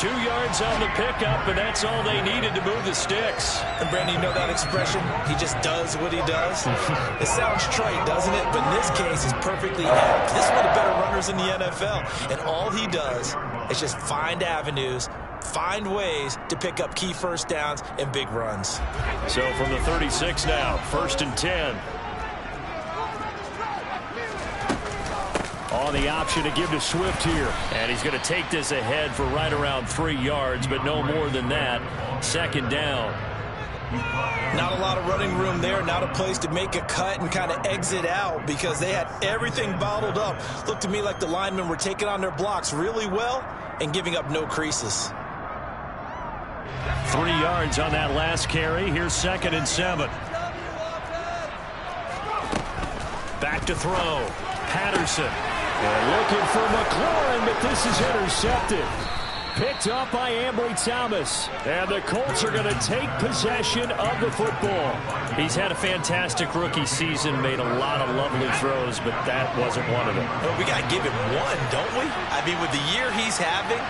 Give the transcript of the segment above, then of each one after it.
2 yards on the pickup, and that's all they needed to move the sticks. And Brandon, you know that expression? He just does what he does. It sounds trite, doesn't it? But in this case, it's perfectly apt. This is one of the better runners in the NFL. And all he does is just find avenues, find ways to pick up key first downs and big runs. So from the 36 now, 1st and 10. On the option to give to Swift here. And he's going to take this ahead for right around 3 yards, but no more than that. 2nd down. Not a lot of running room there, not a place to make a cut and kind of exit out because they had everything bottled up. Looked to me like the linemen were taking on their blocks really well and giving up no creases. 3 yards on that last carry. Here's 2nd and 7. Back to throw. Patterson. And looking for McLaurin, but this is intercepted. Picked up by Ambry Thomas. And the Colts are going to take possession of the football. He's had a fantastic rookie season, made a lot of lovely throws, but that wasn't one of them. Well, we got to give him one, don't we? I mean, with the year he's having,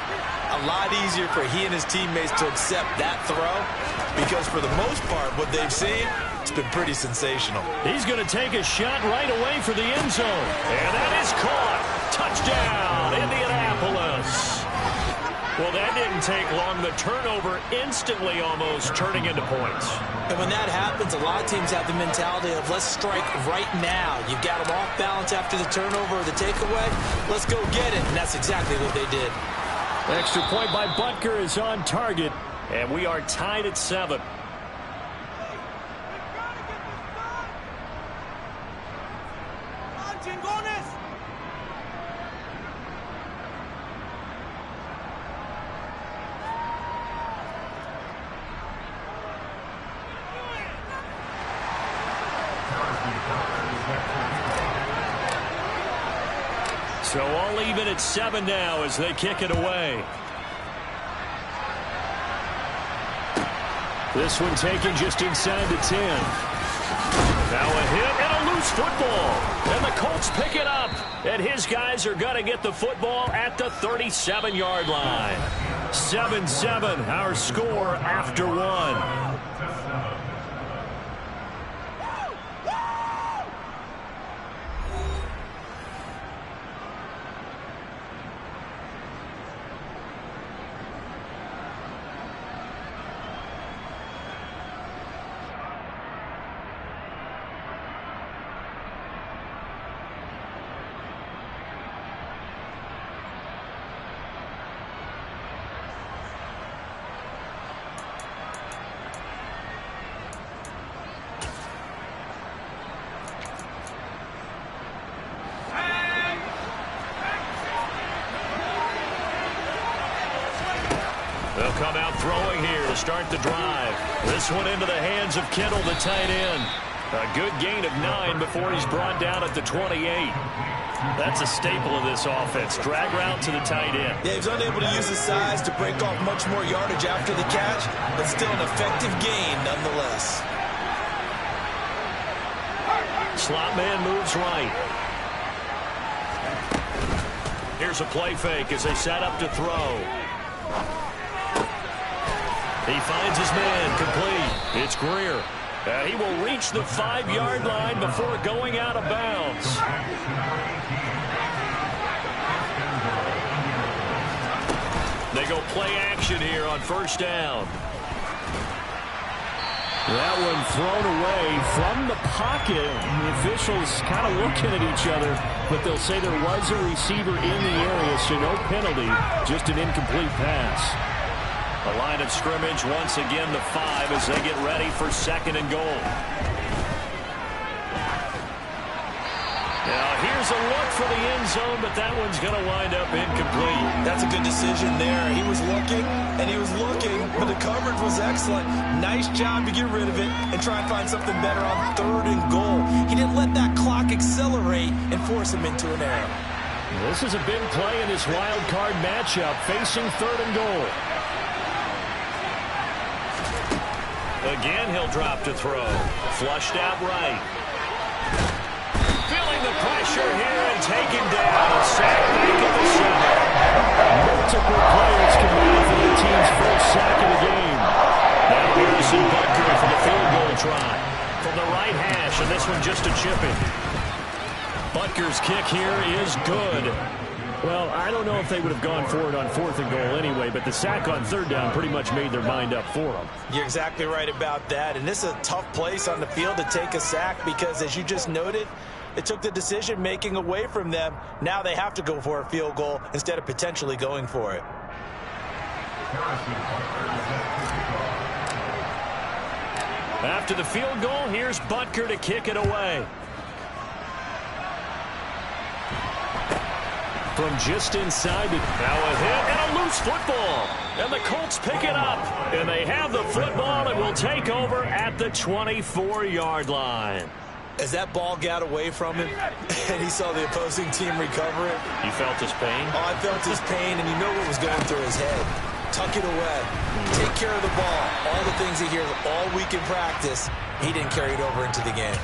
a lot easier for he and his teammates to accept that throw because for the most part, what they've seen, it's been pretty sensational. He's going to take a shot right away for the end zone. And that is caught. Touchdown, Indianapolis. Well, that didn't take long. The turnover instantly almost turning into points. And when that happens, a lot of teams have the mentality of let's strike right now. You've got them off balance after the turnover or the takeaway. Let's go get it. And that's exactly what they did. Extra point by Butker is on target. And we are tied at 7. So all even at 7 now as they kick it away. This one taken just inside the 10. Now a hit and a loose football. And the Colts pick it up. And his guys are going to get the football at the 37-yard line. 7-7, our score after 1. They'll come out throwing here to start the drive. This one into the hands of Kittle, the tight end. A good gain of 9 before he's brought down at the 28. That's a staple of this offense. Drag route to the tight end. Yeah, he's unable to use his size to break off much more yardage after the catch, but still an effective gain nonetheless. Slot man moves right. Here's a play fake as they set up to throw. He finds his man complete. It's Greer. He will reach the 5-yard line before going out of bounds. They go play action here on 1st down. That one thrown away from the pocket. The officials kind of looking at each other, but they'll say there was a receiver in the area, so no penalty, just an incomplete pass. A line of scrimmage once again the 5 as they get ready for 2nd and goal. Now here's a look for the end zone, but that one's going to wind up incomplete. That's a good decision there. He was looking, and he was looking, but the coverage was excellent. Nice job to get rid of it and try and find something better on 3rd and goal. He didn't let that clock accelerate and force him into an error. This is a big play in this wild card matchup facing 3rd and goal. Again, he'll drop to throw. Flushed out right. Feeling the pressure here and taken down. Sacked back at the center. Multiple players combined for the just a chip-in. Butker's kick here is good. Well, I don't know if they would have gone for it on 4th and goal anyway, but the sack on 3rd down pretty much made their mind up for them. You're exactly right about that, and this is a tough place on the field to take a sack because, as you just noted, it took the decision-making away from them. Now they have to go for a field goal instead of potentially going for it. After the field goal, here's Butker to kick it away. From just inside it. Now a hit and a loose football. And the Colts pick it up. And they have the football and will take over at the 24-yard line. As that ball got away from him and he saw the opposing team recover it. You felt his pain? Oh, I felt his pain, and you know what was going through his head. Tuck it away. Take care of the ball. All the things he hears all week in practice, he didn't carry it over into the game.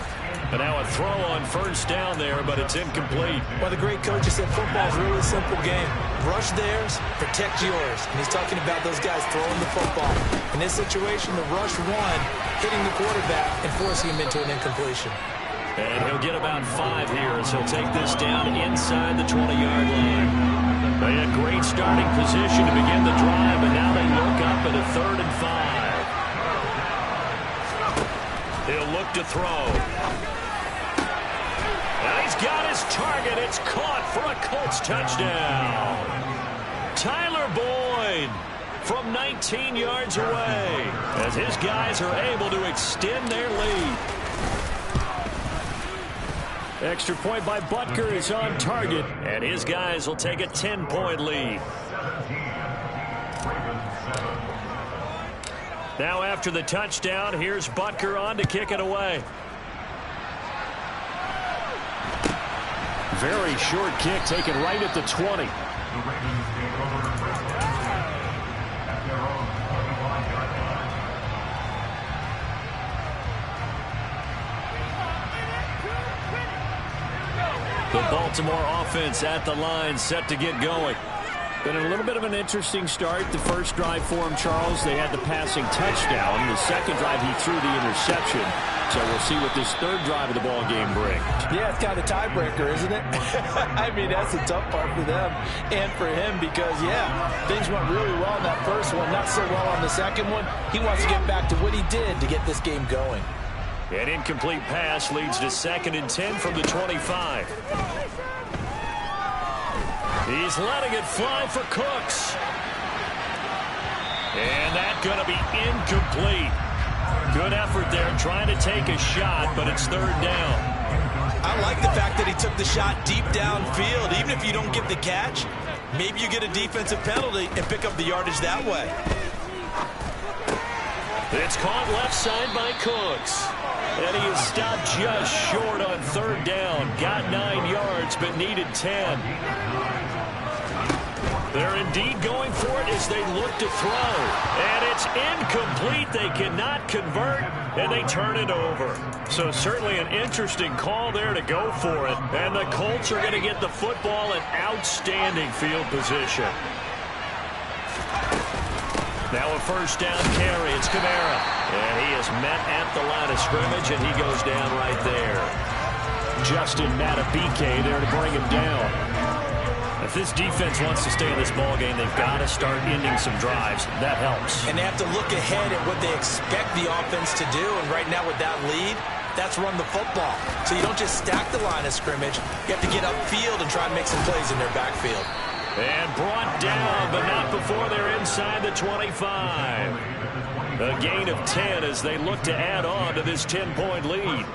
And now a throw on 1st down there, but it's incomplete. Well, the great coach has said football's really a simple game. Rush theirs, protect yours. And he's talking about those guys throwing the football. In this situation, the rush one, hitting the quarterback and forcing him into an incompletion. And he'll get about 5 here as he'll take this down inside the 20-yard line. They had great starting position to begin the drive, and now they look up at a 3rd and 5. He'll look to throw. And he's got his target. It's caught for a Colts touchdown. Tyler Boyd from 19 yards away as his guys are able to extend their lead. Extra point by Butker is on target, and his guys will take a 10-point lead. Now after the touchdown, here's Butker on to kick it away. Very short kick taken right at the 20. The Baltimore offense at the line, set to get going. Been a little bit of an interesting start. The first drive for him, Charles, they had the passing touchdown. The second drive, he threw the interception. So we'll see what this 3rd drive of the ball game brings. Yeah, it's kind of a tiebreaker, isn't it? I mean, that's the tough part for them and for him because, yeah, things went really well in that first one, not so well on the second one. He wants to get back to what he did to get this game going. An incomplete pass leads to 2nd and 10 from the 25. He's letting it fly for Cooks. And that's going to be incomplete. Good effort there trying to take a shot, but it's 3rd down. I like the fact that he took the shot deep downfield. Even if you don't get the catch, maybe you get a defensive penalty and pick up the yardage that way. It's caught left side by Cooks. And he is stopped just short on 3rd down. Got 9 yards, but needed 10. They're indeed going for it as they look to throw. And it's incomplete. They cannot convert, and they turn it over. So certainly an interesting call there to go for it. And the Colts are going to get the football in outstanding field position. Now a 1st down carry. It's Kamara. And he is met at the line of scrimmage, and he goes down right there. Justin Matabike there to bring him down. If this defense wants to stay in this ballgame, they've got to start ending some drives. That helps. And they have to look ahead at what they expect the offense to do. And right now with that lead, that's run the football. So you don't just stack the line of scrimmage. You have to get upfield and try and make some plays in their backfield. And brought down, but not before they're inside the 25. A gain of 10 as they look to add on to this 10-point lead.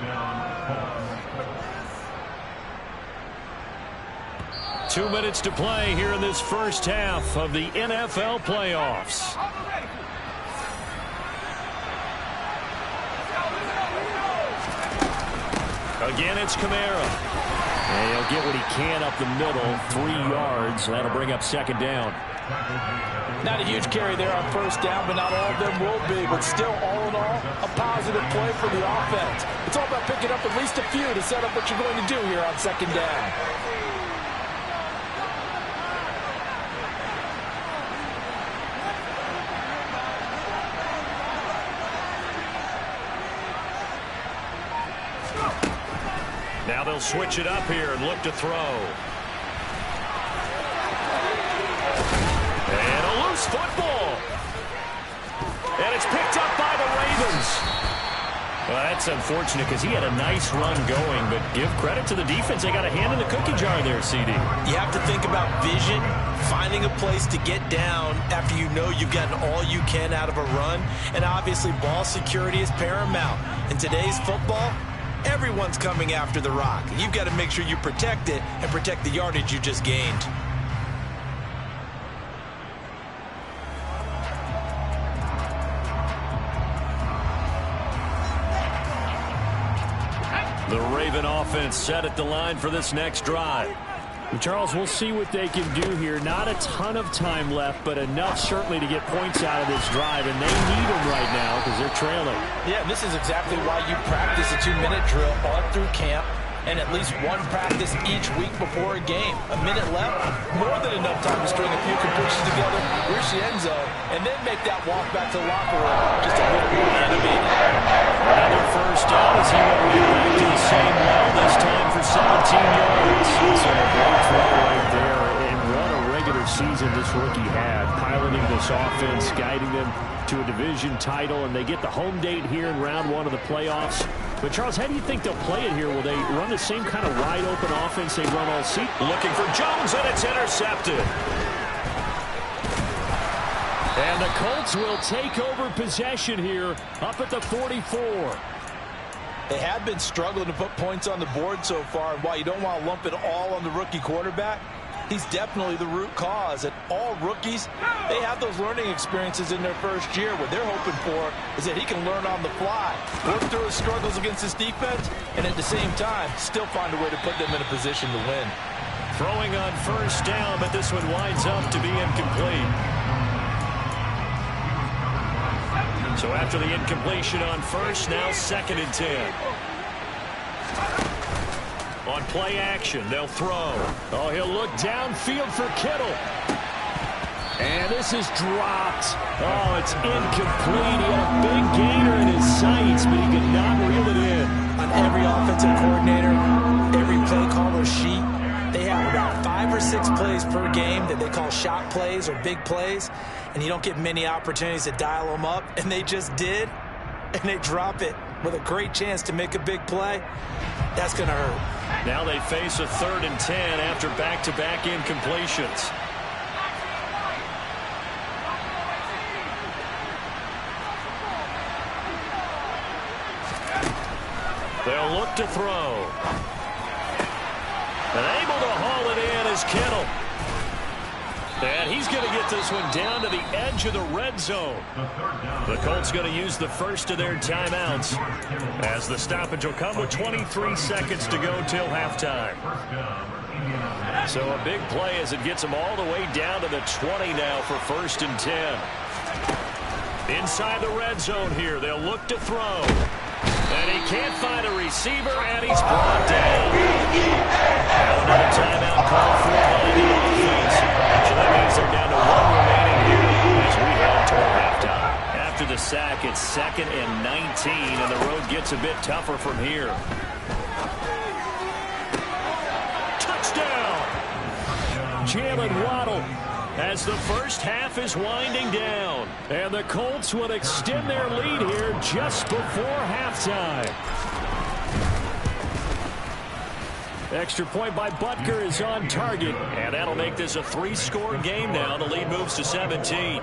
2 minutes to play here in this first half of the NFL playoffs. Again, it's Kamara. And he'll get what he can up the middle, 3 yards. That'll bring up 2nd down. Not a huge carry there on 1st down, but not all of them will be. But still, all in all, a positive play for the offense. It's all about picking up at least a few to set up what you're going to do here on 2nd down. they'll switch it up here and look to throw. And a loose football. And it's picked up by the Ravens. Well, that's unfortunate because he had a nice run going, but give credit to the defense. They got a hand in the cookie jar there, CD. You have to think about vision, finding a place to get down after you know you've gotten all you can out of a run, and obviously ball security is paramount. In today's football, everyone's coming after the rock. You've got to make sure you protect it and protect the yardage you just gained. The Raven offense set at the line for this next drive. And Charles, we'll see what they can do here. Not a ton of time left, but enough certainly to get points out of this drive, and they need them right now because they're trailing. Yeah, this is exactly why you practice a 2-minute drill all through camp and at least one practice each week before a game. A minute left, more than enough time to string a few completions together, reach the end zone, and then make that walk back to the locker room just a little more animated. Another first down as he went right back to the same well, this time for 17 yards. So a great throw right there, and what a regular season this rookie had, piloting this offense, guiding them to a division title, and they get the home date here in round 1 of the playoffs. But, Charles, how do you think they'll play it here? Will they run the same kind of wide-open offense they run all season? Looking for Jones, and it's intercepted. And the Colts will take over possession here up at the 44. They have been struggling to put points on the board so far, and while you don't want to lump it all on the rookie quarterback, he's definitely the root cause. And all rookies, they have those learning experiences in their first year. What they're hoping for is that he can learn on the fly, work through his struggles against his defense, and at the same time, still find a way to put them in a position to win. Throwing on first down, but this one winds up to be incomplete. So after the incompletion on first, now 2nd and 10. On play action, they'll throw. Oh, he'll look downfield for Kittle. And this is dropped. Oh, it's incomplete. He had a big gainer in his sights, but he could not reel it in. On every offensive coordinator, every play caller sheet, they have about 5 or 6 plays per game that they call shot plays or big plays, and you don't get many opportunities to dial them up, and they just did, and they drop it with a great chance to make a big play. That's going to hurt. Now they face a 3rd and 10 after back-to-back incompletions. They'll look to throw. And able to haul it in is Kittle. And he's going to get this one down to the edge of the red zone. The Colts going to use the first of their timeouts as the stoppage will come with 23 seconds to go till halftime. So a big play as it gets them all the way down to the 20 now for 1st and 10. Inside the red zone here, they'll look to throw. And he can't find a receiver, and he's brought down. Now another timeout called for by the offense. So that means they're down to 1 remaining here as we head toward halftime. After the sack, it's 2nd and 19, and the road gets a bit tougher from here. Touchdown! Jalen Waddle as the first half is winding down. And the Colts will extend their lead here just before halftime. Extra point by Butker is on target. And that'll make this a 3-score game now. The lead moves to 17.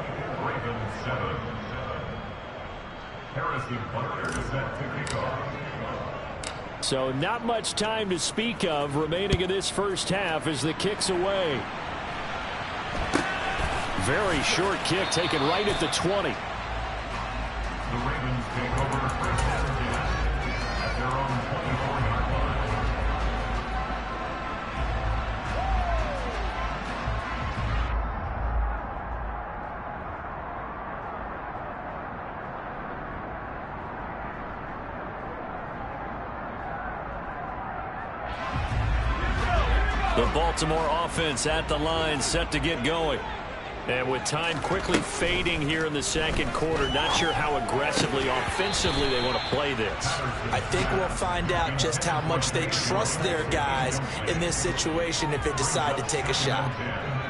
So not much time to speak of remaining in this first half as the kick's away. Very short kick taken right at the 20. The Ravens take over first and 10 at their own 24-yard The Baltimore offense at the line, set to get going. And with time quickly fading here in the second quarter, not sure how aggressively, offensively they want to play this. I think we'll find out just how much they trust their guys in this situation if they decide to take a shot.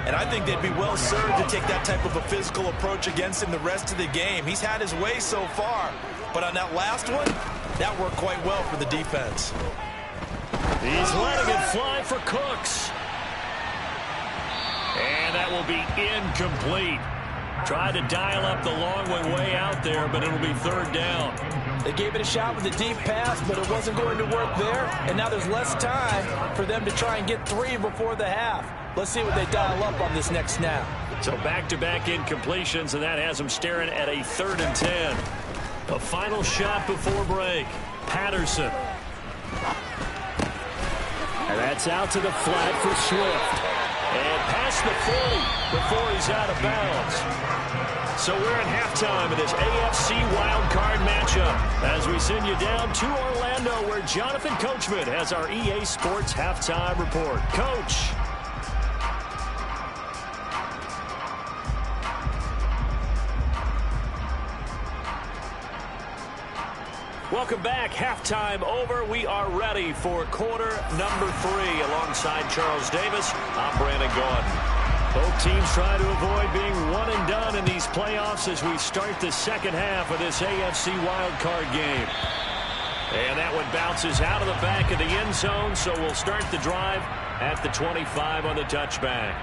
And I think they'd be well served to take that type of a physical approach against him the rest of the game. He's had his way so far, but on that last one, that worked quite well for the defense. He's letting it fly for Cooks. And that will be incomplete. Tried to dial up the long way out there, but it'll be third down. They gave it a shot with a deep pass, but it wasn't going to work there. And now there's less time for them to try and get 3 before the half. Let's see what they dial up on this next snap. So back-to-back incompletions, and that has them staring at a 3rd and 10. A final shot before break. Patterson. And that's out to the flat for Swift. And past the 40 before he's out of bounds. So we're at halftime of this AFC wildcard matchup as we send you down to Orlando where Jonathan Coachman has our EA Sports halftime report. Coach. Welcome back. Halftime over. We are ready for quarter number 3. Alongside Charles Davis, I'm Brandon Gaudin. Both teams try to avoid being one and done in these playoffs as we start the second half of this AFC wildcard game. And that one bounces out of the back of the end zone, so we'll start the drive at the 25 on the touchback.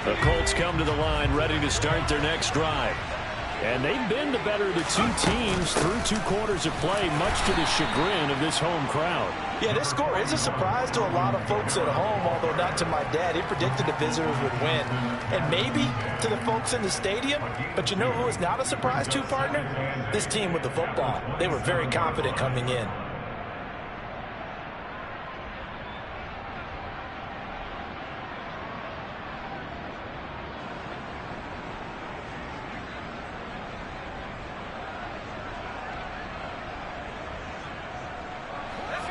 The Colts come to the line ready to start their next drive. And they've been the better of the two teams through 2 quarters of play, much to the chagrin of this home crowd. Yeah, this score is a surprise to a lot of folks at home, although not to my dad. He predicted the visitors would win. And maybe to the folks in the stadium. But you know who is not a surprise to, partner? This team with the football. They were very confident coming in.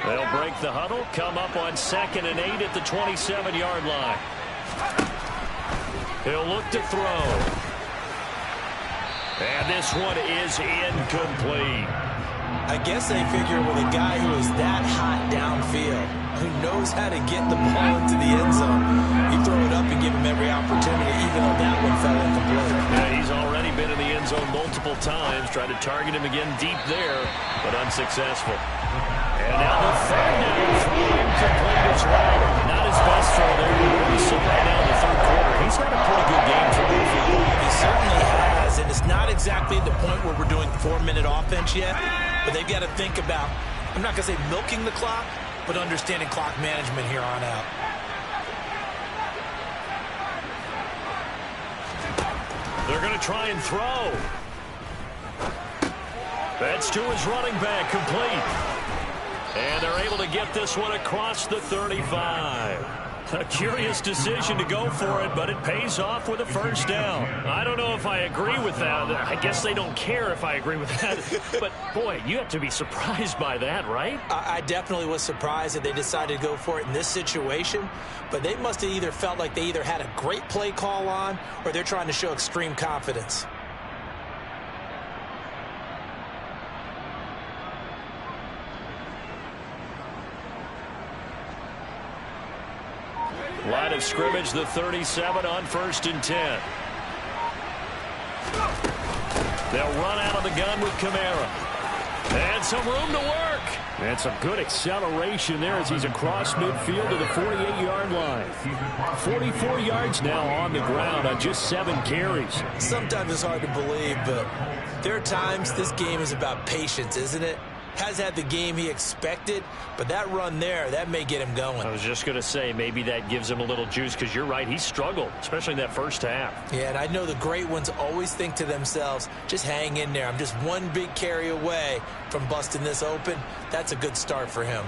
They'll break the huddle, come up on 2nd and 8 at the 27-yard line. He'll look to throw. And this one is incomplete. I guess they figure with a guy who is that hot downfield, who knows how to get the ball into the end zone, you throw it up and give him every opportunity, even though that one fell incomplete. Yeah, he's already been in the end zone multiple times, tried to target him again deep there, but unsuccessful. And now the 3rd down throw incomplete as well. Not his best throw there, but really so right now in the 3rd quarter. He's had a pretty good game for him. He certainly has, and it's not exactly the point where we're doing 4-minute offense yet, but they've got to think about, I'm not going to say milking the clock, but understanding clock management here on out. They're going to try and throw. That's to his running back, complete. And they're able to get this one across the 35. A curious decision to go for it, but it pays off with a 1st down. I don't know if I agree with that. I guess they don't care if I agree with that. But, boy, you have to be surprised by that, right? I definitely was surprised that they decided to go for it in this situation, but they must have either felt like they either had a great play call on or they're trying to show extreme confidence. Line of scrimmage, the 37 on 1st and 10. They'll run out of the gun with Kamara. And some room to work. And some good acceleration there as he's across midfield to the 48-yard line. 44 yards now on the ground on just 7 carries. Sometimes it's hard to believe, but there are times this game is about patience, isn't it? Has had the game he expected, but that run there, that may get him going. I was just going to say, maybe that gives him a little juice, because you're right, he struggled, especially in that 1st half. Yeah, and I know the great ones always think to themselves, just hang in there. I'm just one big carry away from busting this open. That's a good start for him.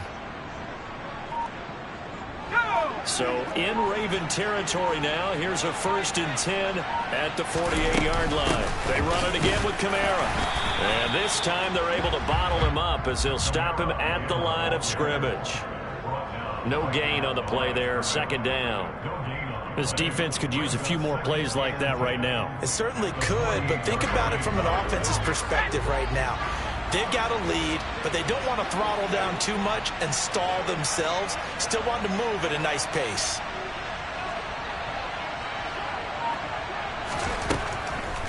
So in Raven territory now, here's a 1st and 10 at the 48-yard line. They run it again with Kamara. And this time they're able to bottle him up as they'll stop him at the line of scrimmage. No gain on the play there, 2nd down. This defense could use a few more plays like that right now. It certainly could, but think about it from an offense's perspective right now. They've got a lead, but they don't want to throttle down too much and stall themselves. Still want to move at a nice pace.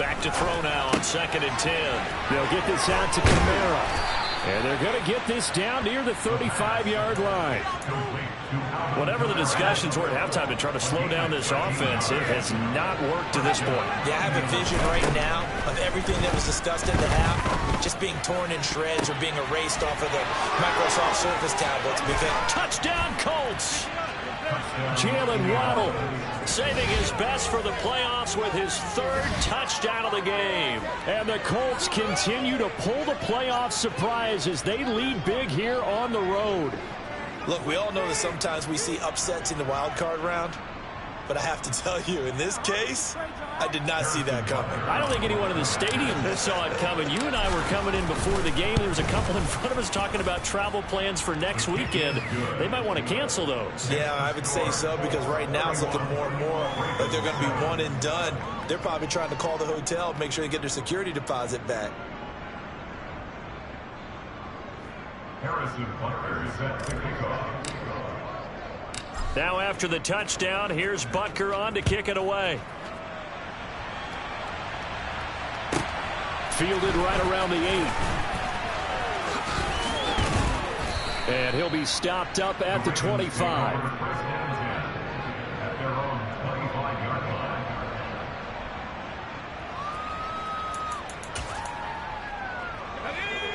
Back to throw now on 2nd and 10. They'll get this out to Kamara. And they're going to get this down near the 35-yard line. Whatever the discussions were at halftime to try to slow down this offense, it has not worked to this point. Yeah, I have a vision right now of everything that was discussed at the half just being torn in shreds or being erased off of the Microsoft Surface tablets. Because touchdown Colts! Jalen Waddle saving his best for the playoffs with his 3rd touchdown of the game. And the Colts continue to pull the playoff surprise as they lead big here on the road. Look, we all know that sometimes we see upsets in the wild card round, but I have to tell you, in this case, I did not see that coming. I don't think anyone in the stadium saw it coming. You and I were coming in before the game. There was a couple in front of us talking about travel plans for next weekend. They might want to cancel those. Yeah, I would say so, because right now it's looking more and more like they're going to be one and done. They're probably trying to call the hotel, make sure they get their security deposit back. Harrison Butker is set to kick off. Now after the touchdown, here's Butker on to kick it away. Fielded right around the 8. And he'll be stopped up at the 25. At their own 25-yard line.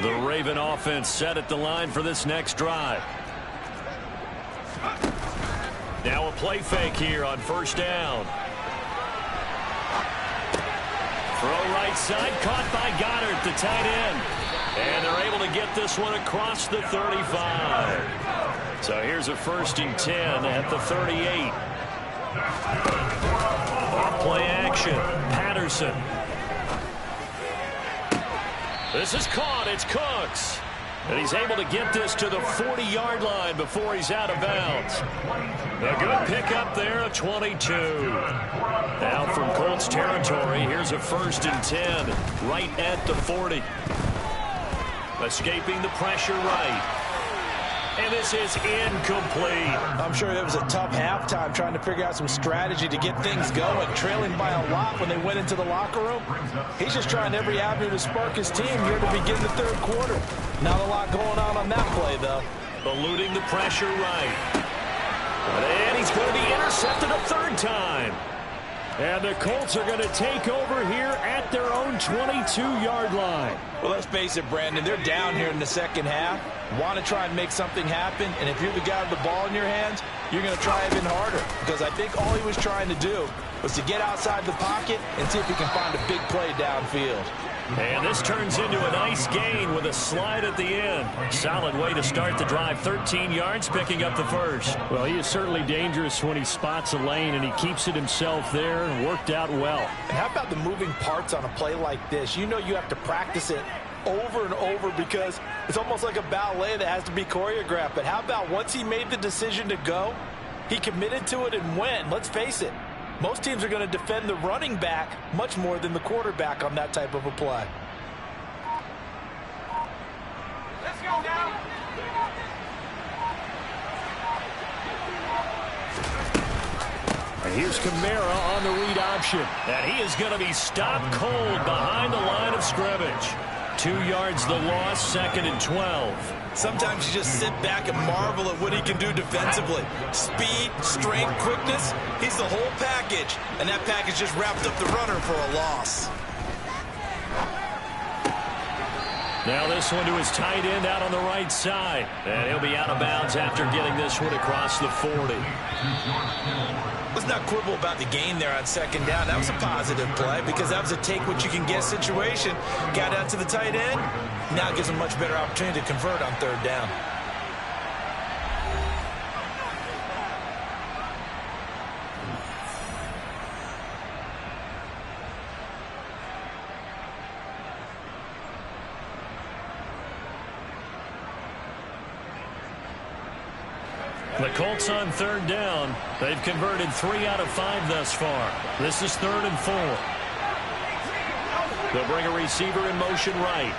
The Raven offense set at the line for this next drive. Now a play fake here on 1st down. Throw right side, caught by Goddard, the tight end. And they're able to get this one across the 35. So here's a 1st and 10 at the 38. Play action, Patterson. This is caught, it's Cooks. And he's able to get this to the 40-yard line before he's out of bounds. A good pickup there of 22. Now from Colts territory, here's a 1st and 10 right at the 40. Escaping the pressure right. And this is incomplete. I'm sure it was a tough halftime trying to figure out some strategy to get things going, trailing by a lot when they went into the locker room. He's just trying every avenue to spark his team here to begin the 3rd quarter. Not a lot going on that play, though. Eluding the pressure right. And he's going to be intercepted a 3rd time. And the Colts are going to take over here at their own 22-yard line. Well, let's face it, Brandon, they're down here in the 2nd half. Want to try and make something happen, and if you're the guy with the ball in your hands, you're going to try even harder, because I think all he was trying to do was to get outside the pocket and see if he can find a big play downfield. And this turns into a nice gain with a slide at the end. Solid way to start the drive. 13 yards, picking up the 1st. Well, he is certainly dangerous when he spots a lane, and he keeps it himself there and worked out well. And how about the moving parts on a play like this? You know you have to practice it over and over because it's almost like a ballet that has to be choreographed. But how about once he made the decision to go, he committed to it and went. Let's face it. Most teams are going to defend the running back much more than the quarterback on that type of a play. Let's go now. And here's Kamara on the read option. And he is going to be stopped cold behind the line of scrimmage. 2 yards the loss, 2nd and 12. Sometimes you just sit back and marvel at what he can do defensively. Speed, strength, quickness, he's the whole package. And that package just wrapped up the runner for a loss. Now this one to his tight end out on the right side. And he'll be out of bounds after getting this one across the 40. Let's not quibble about the gain there on 2nd down. That was a positive play because that was a take-what-you-can-get situation. Got out to the tight end. Now it gives him a much better opportunity to convert on 3rd down. The Colts on third down. They've converted 3 out of 5 thus far. This is 3rd and 4. They'll bring a receiver in motion right.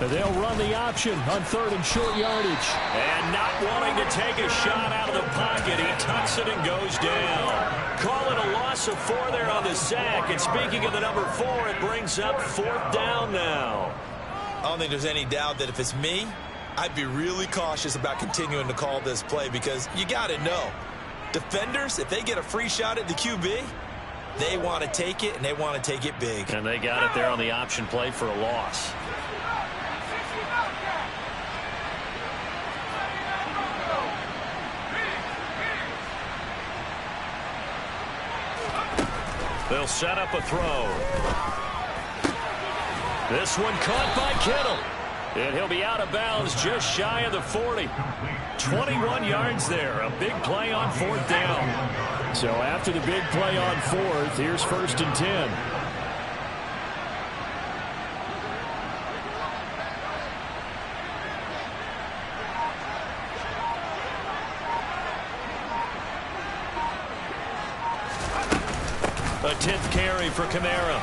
They'll run the option on 3rd and short yardage. And not wanting to take a shot out of the pocket, he tucks it and goes down. Call it a loss of 4 there on the sack. And speaking of the number 4, it brings up 4th down now. I don't think there's any doubt that if it's me, I'd be really cautious about continuing to call this play because you got to know, defenders, if they get a free shot at the QB, they want to take it, and they want to take it big. And they got it there on the option play for a loss. They'll set up a throw. This one caught by Kittle. And he'll be out of bounds just shy of the 40. 21 yards there. A big play on 4th down. So after the big play on 4th, here's 1st and 10. A 10th carry for Kamara.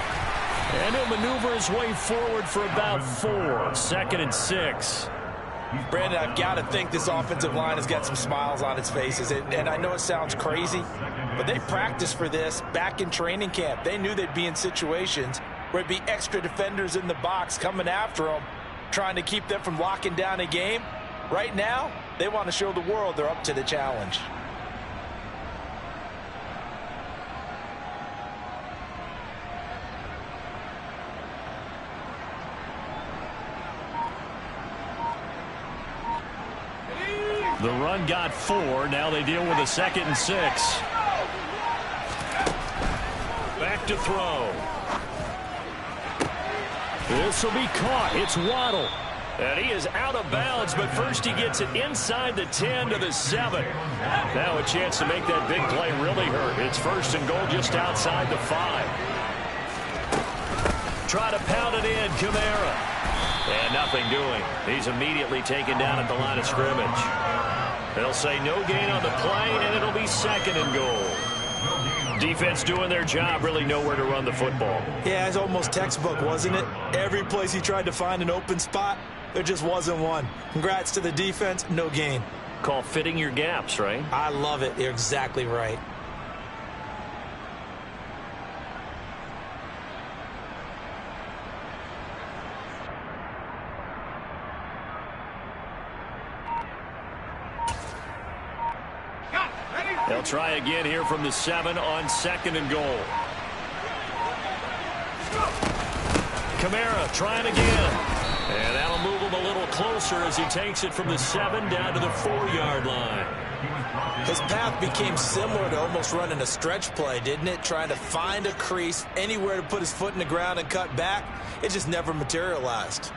And he'll maneuver his way forward for about 4. 2nd and 6. Brandon, I've got to think this offensive line has got some smiles on its faces. And I know it sounds crazy, but they practiced for this back in training camp. They knew they'd be in situations where it'd be extra defenders in the box coming after them, trying to keep them from locking down a game. Right now, they want to show the world they're up to the challenge. The run got 4. Now they deal with a 2nd and 6. Back to throw. This will be caught. It's Waddle. And he is out of bounds, but first he gets it inside the 10 to the 7. Now a chance to make that big play really hurt. It's 1st and goal just outside the 5. Try to pound it in, Kamara. And nothing doing. He's immediately taken down at the line of scrimmage. They'll say no gain on the play, and it'll be 2nd and goal. Defense doing their job, really nowhere to run the football. Yeah, it's almost textbook, wasn't it? Every place he tried to find an open spot, there just wasn't one. Congrats to the defense, no gain. Call fitting your gaps, right? I love it. You're exactly right. They'll try again here from the 7 on 2nd and goal. Kamara trying again. And that'll move him a little closer as he takes it from the 7 down to the 4-yard line. His path became similar to almost running a stretch play, didn't it? Trying to find a crease, anywhere to put his foot in the ground and cut back. It just never materialized.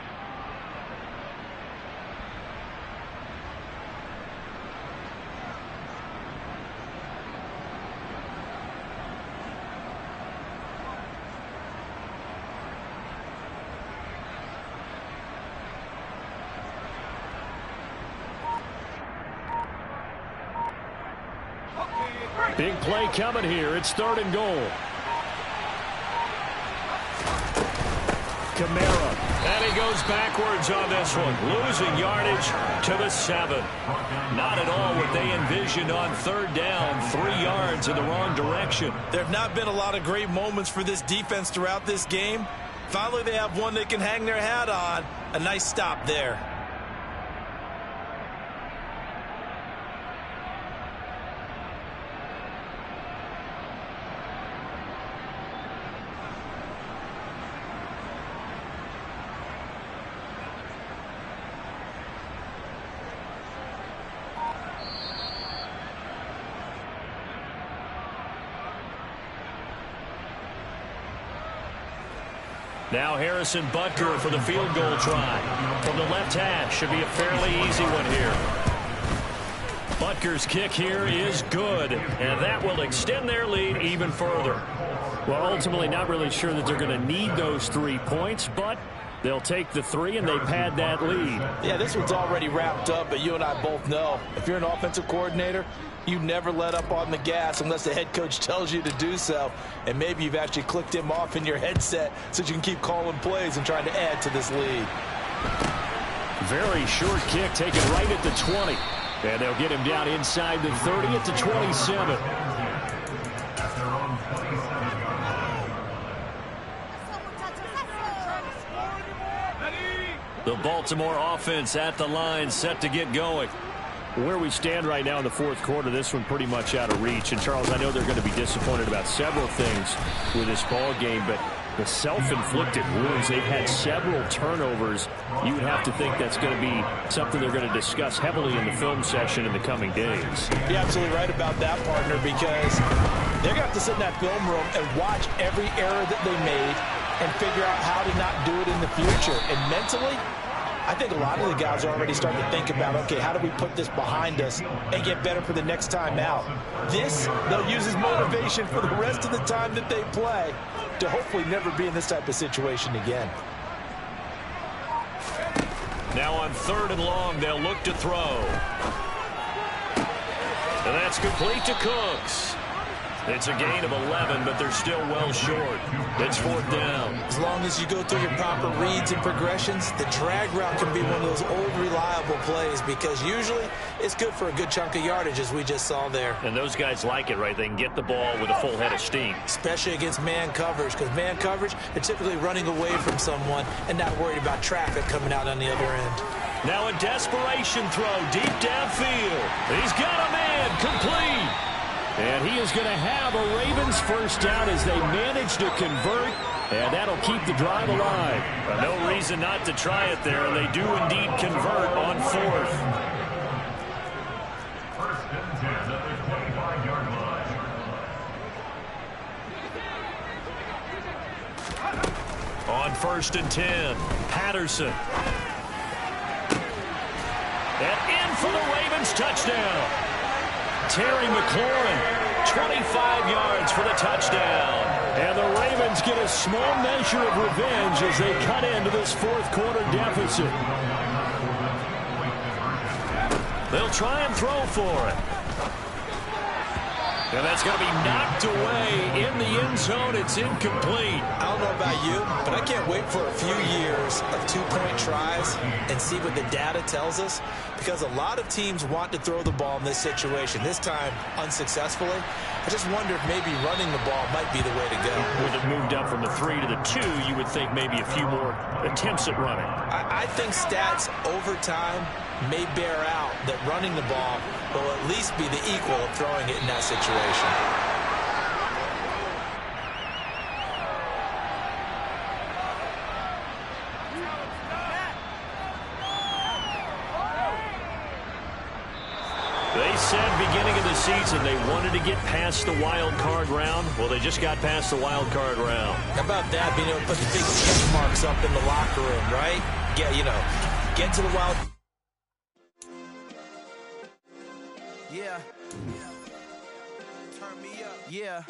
Big play coming here. It's 3rd and goal. Kamara. And he goes backwards on this one. Losing yardage to the 7. Not at all what they envisioned on 3rd down. 3 yards in the wrong direction. There have not been a lot of great moments for this defense throughout this game. Finally, they have one they can hang their hat on. A nice stop there. Now Harrison Butker for the field goal try. From the left hash, should be a fairly easy one here. Butker's kick here is good, and that will extend their lead even further. Well, ultimately not really sure that they're going to need those 3 points, but They'll take the 3, and they pad that lead. Yeah, this one's already wrapped up, but you and I both know if you're an offensive coordinator, you never let up on the gas unless the head coach tells you to do so. And maybe you've actually clicked him off in your headset so you can keep calling plays and trying to add to this lead. Very short kick taken right at the 20. And they'll get him down inside the 30 at the 27. The Baltimore offense at the line, set to get going. Where we stand right now in the fourth quarter, this one pretty much out of reach. And, Charles, I know they're going to be disappointed about several things with this ball game, but the self-inflicted wounds, they've had several turnovers. You would have to think that's going to be something they're going to discuss heavily in the film session in the coming days. You're absolutely right about that, partner, because they're going to have to sit in that film room and watch every error that they made and figure out how to not do it in the future. And mentally, I think a lot of the guys are already starting to think about, okay, how do we put this behind us and get better for the next time out? This, they'll use as motivation for the rest of the time that they play to hopefully never be in this type of situation again. Now on 3rd and long, they'll look to throw. And that's complete to Cooks. It's a gain of 11, but they're still well short. It's 4th down. As long as you go through your proper reads and progressions, the drag route can be one of those old reliable plays because usually it's good for a good chunk of yardage, as we just saw there. And those guys like it, right? They can get the ball with a full head of steam. Especially against man coverage, because man coverage, they're typically running away from someone and not worried about traffic coming out on the other end. Now a desperation throw deep downfield. He's got a man, complete. And he is going to have a Ravens first down as they manage to convert, and that'll keep the drive alive. No reason not to try it there, and they do indeed convert on 4th. 1st and 10 at the 25-yard line. On 1st and 10, Patterson. And in for the Ravens touchdown. Terry McLaurin, 25 yards for the touchdown. And the Ravens get a small measure of revenge as they cut into this fourth quarter deficit. They'll try and throw for it. And that's going to be knocked away in the end zone. It's incomplete. I don't know about you, but I can't wait for a few years of 2-point tries and see what the data tells us, because a lot of teams want to throw the ball in this situation, this time unsuccessfully. I just wonder if maybe running the ball might be the way to go. With it moved up from the 3 to the 2, you would think maybe a few more attempts at running. I think stats over time may bear out that running the ball will at least be the equal of throwing it in that situation. They said beginning of the season they wanted to get past the wild card round. Well, they just got past the wild card round. How about that, being able to put the big check marks up in the locker room, right? Yeah, you know, get to the wild. Yeah. Turn me up. Yeah.